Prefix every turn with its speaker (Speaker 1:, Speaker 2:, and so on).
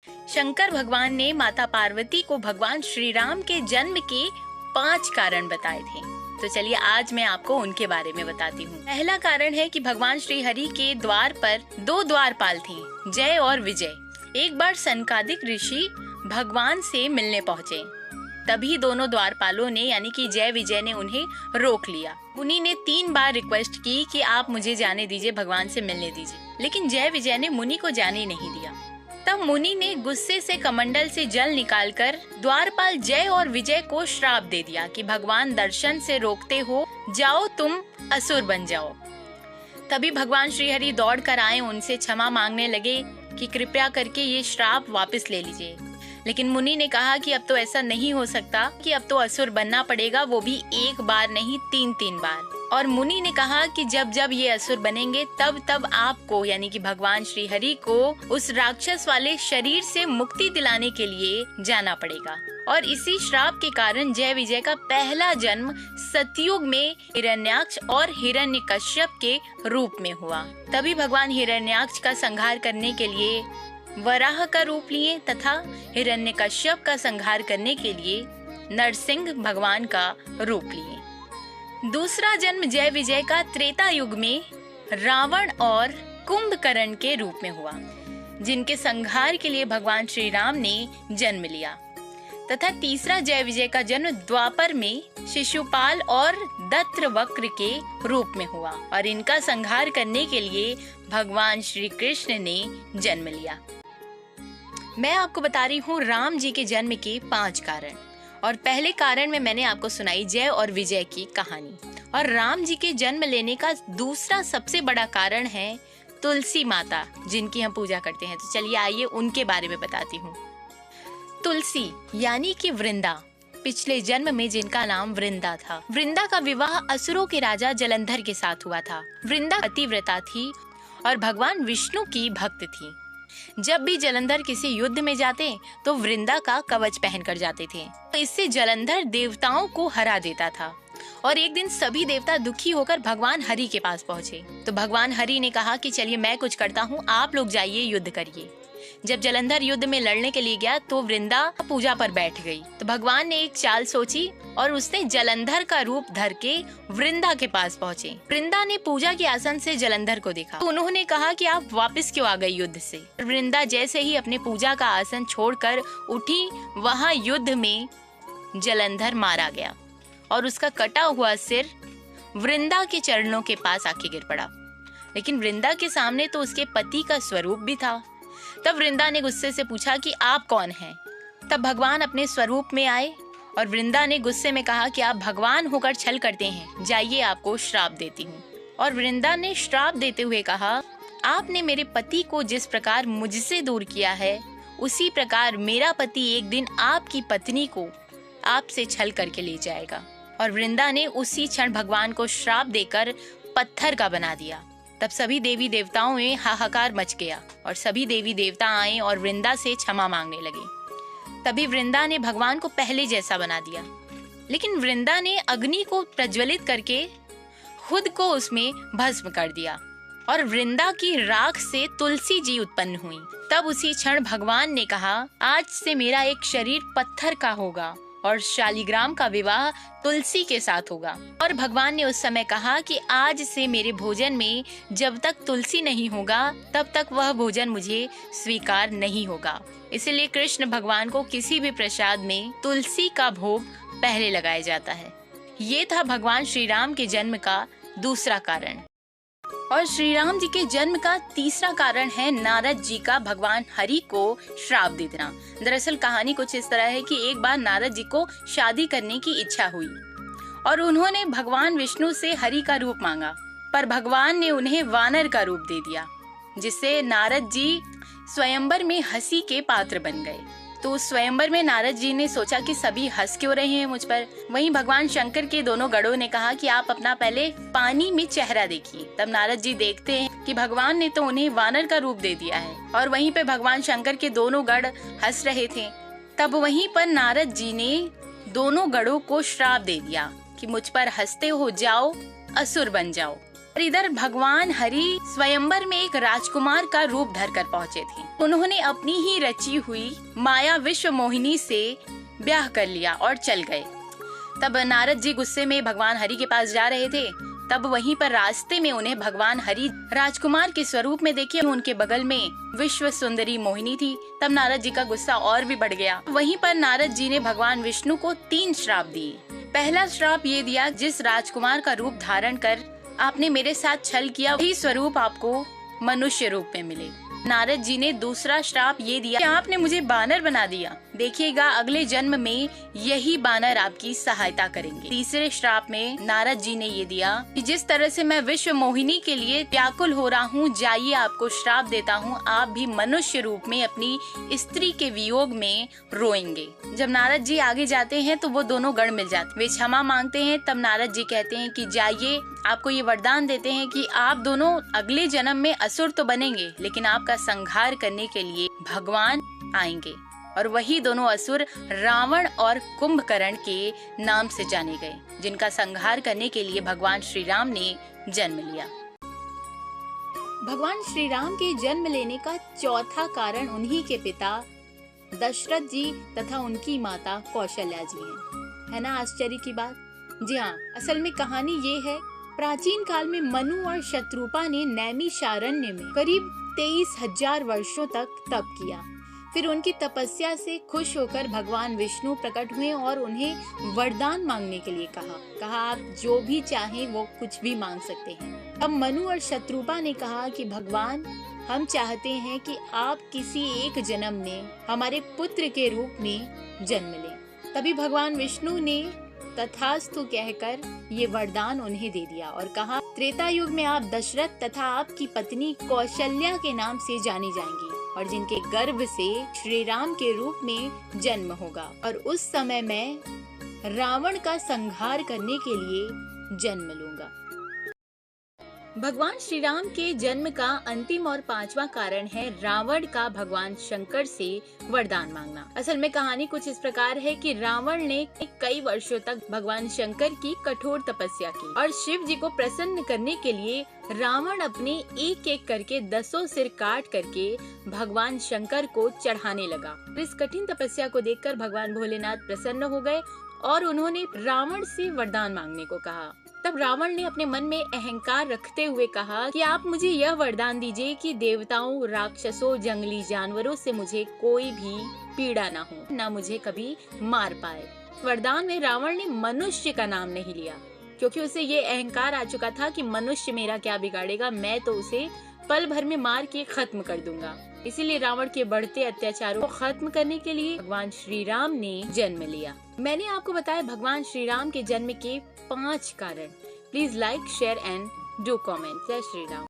Speaker 1: शंकर भगवान ने माता पार्वती को भगवान श्री राम के जन्म के 5 कारण बताए थे। तो चलिए आज मैं आपको उनके बारे में बताती हूँ। पहला कारण है कि भगवान श्री हरि के द्वार पर 2 द्वारपाल थे, जय और विजय। एक बार सनकादिक ऋषि भगवान से मिलने पहुँचे, तभी दोनों द्वारपालों ने यानी कि जय विजय ने उन्हें रोक लिया। मुनि ने 3 बार रिक्वेस्ट की कि आप मुझे जाने दीजिए, भगवान से मिलने दीजिए, लेकिन जय विजय ने मुनि को जाने नहीं दिया। तब मुनि ने गुस्से से कमंडल से जल निकालकर द्वारपाल जय और विजय को श्राप दे दिया कि भगवान दर्शन से रोकते हो, जाओ तुम असुर बन जाओ। तभी भगवान श्रीहरि दौड़ कर आए, उनसे क्षमा मांगने लगे कि कृपया करके ये श्राप वापस ले लीजिए। लेकिन मुनि ने कहा कि अब तो ऐसा नहीं हो सकता, कि अब तो असुर बनना पड़ेगा, वो भी 1 बार नहीं 3 बार। और मुनि ने कहा कि जब जब ये असुर बनेंगे तब तब आपको यानी कि भगवान श्री हरि को उस राक्षस वाले शरीर से मुक्ति दिलाने के लिए जाना पड़ेगा। और इसी श्राप के कारण जय विजय का पहला जन्म सतयुग में हिरण्याक्ष और हिरण्यकश्यप के रूप में हुआ। तभी भगवान हिरण्याक्ष का संहार करने के लिए वराह का रूप लिए तथा हिरण्यकश्यप का संहार करने के लिए नरसिंह भगवान का रूप लिए। दूसरा जन्म जय विजय का त्रेता युग में रावण और कुंभकर्ण के रूप में हुआ, जिनके संहार के लिए भगवान श्री राम ने जन्म लिया। तथा तीसरा जय विजय का जन्म द्वापर में शिशुपाल और दत्रवक्र के रूप में हुआ और इनका संहार करने के लिए भगवान श्री कृष्ण ने जन्म लिया। मैं आपको बता रही हूँ राम जी के जन्म के 5 कारण। और पहले कारण में मैंने आपको सुनाई जय और विजय की कहानी। और राम जी के जन्म लेने का दूसरा सबसे बड़ा कारण है तुलसी माता, जिनकी हम पूजा करते हैं। तो चलिए आइए उनके बारे में बताती हूँ। तुलसी यानी कि वृंदा, पिछले जन्म में जिनका नाम वृंदा था। वृंदा का विवाह असुरों के राजा जलंधर के साथ हुआ था। वृंदा पतिव्रता थी और भगवान विष्णु की भक्त थी। जब भी जलंधर किसी युद्ध में जाते तो वृंदा का कवच पहनकर जाते थे। तो इससे जलंधर देवताओं को हरा देता था। और एक दिन सभी देवता दुखी होकर भगवान हरि के पास पहुँचे। तो भगवान हरि ने कहा कि चलिए मैं कुछ करता हूँ, आप लोग जाइए युद्ध करिए। जब जलंधर युद्ध में लड़ने के लिए गया तो वृंदा पूजा पर बैठ गई। तो भगवान ने एक चाल सोची और उसने जलंधर का रूप धर के वृंदा के पास पहुँचे। वृंदा ने पूजा के आसन से जलंधर को देखा तो उन्होंने कहा कि आप वापस क्यों आ गए युद्ध से। वृंदा जैसे ही अपने पूजा का आसन छोड़कर उठी, वहाँ युद्ध में जलंधर मारा गया और उसका कटा हुआ सिर वृंदा के चरणों के पास आके गिर पड़ा। लेकिन वृंदा के सामने तो उसके पति का स्वरूप भी था। तब वृंदा ने गुस्से से पूछा कि आप कौन हैं? तब भगवान अपने स्वरूप में आए और वृंदा ने गुस्से में कहा कि आप भगवान होकर छल करते हैं, जाइए आपको श्राप देती हूँ। और वृंदा ने श्राप देते हुए कहा, आपने मेरे पति को जिस प्रकार मुझसे दूर किया है, उसी प्रकार मेरा पति एक दिन आपकी पत्नी को आपसे छल करके ले जाएगा। और वृंदा ने उसी क्षण भगवान को श्राप देकर पत्थर का बना दिया। तब सभी देवी देवताओं में हाहाकार मच गया और सभी देवी देवता आए और वृंदा से क्षमा मांगने लगे। तभी वृंदा ने भगवान को पहले जैसा बना दिया। लेकिन वृंदा ने अग्नि को प्रज्वलित करके खुद को उसमें भस्म कर दिया और वृंदा की राख से तुलसी जी उत्पन्न हुई। तब उसी क्षण भगवान ने कहा, आज से मेरा एक शरीर पत्थर का होगा और शालिग्राम का विवाह तुलसी के साथ होगा। और भगवान ने उस समय कहा कि आज से मेरे भोजन में जब तक तुलसी नहीं होगा तब तक वह भोजन मुझे स्वीकार नहीं होगा। इसलिए कृष्ण भगवान को किसी भी प्रसाद में तुलसी का भोग पहले लगाया जाता है। ये था भगवान श्री राम के जन्म का दूसरा कारण। और श्री राम जी के जन्म का तीसरा कारण है नारद जी का भगवान हरि को श्राप दे देना। दरअसल कहानी कुछ इस तरह है कि एक बार नारद जी को शादी करने की इच्छा हुई और उन्होंने भगवान विष्णु से हरि का रूप मांगा, पर भगवान ने उन्हें वानर का रूप दे दिया, जिससे नारद जी स्वयंवर में हंसी के पात्र बन गए। तो स्वयंवर में नारद जी ने सोचा कि सभी हंस क्यों रहे हैं मुझ पर। वहीं भगवान शंकर के दोनों गढ़ों ने कहा कि आप अपना पहले पानी में चेहरा देखिए। तब नारद जी देखते हैं कि भगवान ने तो उन्हें वानर का रूप दे दिया है और वहीं पे भगवान शंकर के दोनों गढ़ हंस रहे थे। तब वहीं पर नारद जी ने दोनों गढ़ों को श्राप दे दिया कि मुझ पर हंसते हो जाओ, असुर बन जाओ। और इधर भगवान हरि स्वयंवर में एक राजकुमार का रूप धरकर पहुँचे थे। उन्होंने अपनी ही रची हुई माया विश्व मोहिनी से ब्याह कर लिया और चल गए। तब नारद जी गुस्से में भगवान हरि के पास जा रहे थे। तब वहीं पर रास्ते में उन्हें भगवान हरि राजकुमार के स्वरूप में देखे। उनके बगल में विश्व सुंदरी मोहिनी थी। तब नारद जी का गुस्सा और भी बढ़ गया। वहीं पर नारद जी ने भगवान विष्णु को 3 श्राप दिए। पहला श्राप ये दिया, जिस राजकुमार का रूप धारण कर आपने मेरे साथ छल किया, वही स्वरूप आपको मनुष्य रूप में मिले। नारद जी ने दूसरा श्राप ये दिया कि आपने मुझे बानर बना दिया, देखिएगा अगले जन्म में यही बानर आपकी सहायता करेंगे। तीसरे श्राप में नारद जी ने ये दिया कि जिस तरह से मैं विश्व मोहिनी के लिए व्याकुल हो रहा हूँ, जाइए आपको श्राप देता हूँ, आप भी मनुष्य रूप में अपनी स्त्री के वियोग में रोएंगे। जब नारद जी आगे जाते हैं तो वो दोनों गण मिल जाते, वे क्षमा मांगते हैं। तब नारद जी कहते हैं कि जाइए, आपको ये वरदान देते हैं कि आप दोनों अगले जन्म में असुर तो बनेंगे, लेकिन आपका संहार करने के लिए भगवान आएंगे। और वही दोनों असुर रावण और कुंभकर्ण के नाम से जाने गए, जिनका संहार करने के लिए भगवान श्री राम ने जन्म लिया। भगवान श्री राम के जन्म लेने का चौथा कारण उन्हीं के पिता दशरथ जी तथा उनकी माता कौशल्या जी हैं। है ना आश्चर्य की बात? जी हाँ, असल में कहानी ये है, प्राचीन काल में मनु और शत्रुपा ने नैमिषारण्य में करीब 23,000 वर्षों तक तप किया। फिर उनकी तपस्या से खुश होकर भगवान विष्णु प्रकट हुए और उन्हें वरदान मांगने के लिए कहा आप जो भी चाहें वो कुछ भी मांग सकते हैं। अब मनु और शत्रुपा ने कहा कि भगवान, हम चाहते हैं कि आप किसी एक जन्म में हमारे पुत्र के रूप में जन्म लें। तभी भगवान विष्णु ने तथास्तु कहकर ये वरदान उन्हें दे दिया और कहा, त्रेता युग में आप दशरथ तथा आपकी पत्नी कौशल्या के नाम से जानी जाएंगी और जिनके गर्भ से श्री राम के रूप में जन्म होगा, और उस समय मैं रावण का संहार करने के लिए जन्म लूंगा। भगवान श्री राम के जन्म का अंतिम और 5वां कारण है रावण का भगवान शंकर से वरदान मांगना। असल में कहानी कुछ इस प्रकार है कि रावण ने कई वर्षों तक भगवान शंकर की कठोर तपस्या की और शिव जी को प्रसन्न करने के लिए रावण अपने एक एक करके 10 सिर काट करके भगवान शंकर को चढ़ाने लगा। इस कठिन तपस्या को देखकर भगवान भोलेनाथ प्रसन्न हो गए और उन्होंने रावण से वरदान मांगने को कहा। तब रावण ने अपने मन में अहंकार रखते हुए कहा कि आप मुझे यह वरदान दीजिए कि देवताओं, राक्षसों, जंगली जानवरों से मुझे कोई भी पीड़ा ना हो, ना मुझे कभी मार पाए। वरदान में रावण ने मनुष्य का नाम नहीं लिया, क्योंकि उसे ये अहंकार आ चुका था कि मनुष्य मेरा क्या बिगाड़ेगा, मैं तो उसे पल भर में मार के खत्म कर दूंगा। इसीलिए रावण के बढ़ते अत्याचारों को खत्म करने के लिए भगवान श्री राम ने जन्म लिया। मैंने आपको बताया भगवान श्री राम के जन्म के 5 कारण। Please like, share and do comment. जय श्री राम।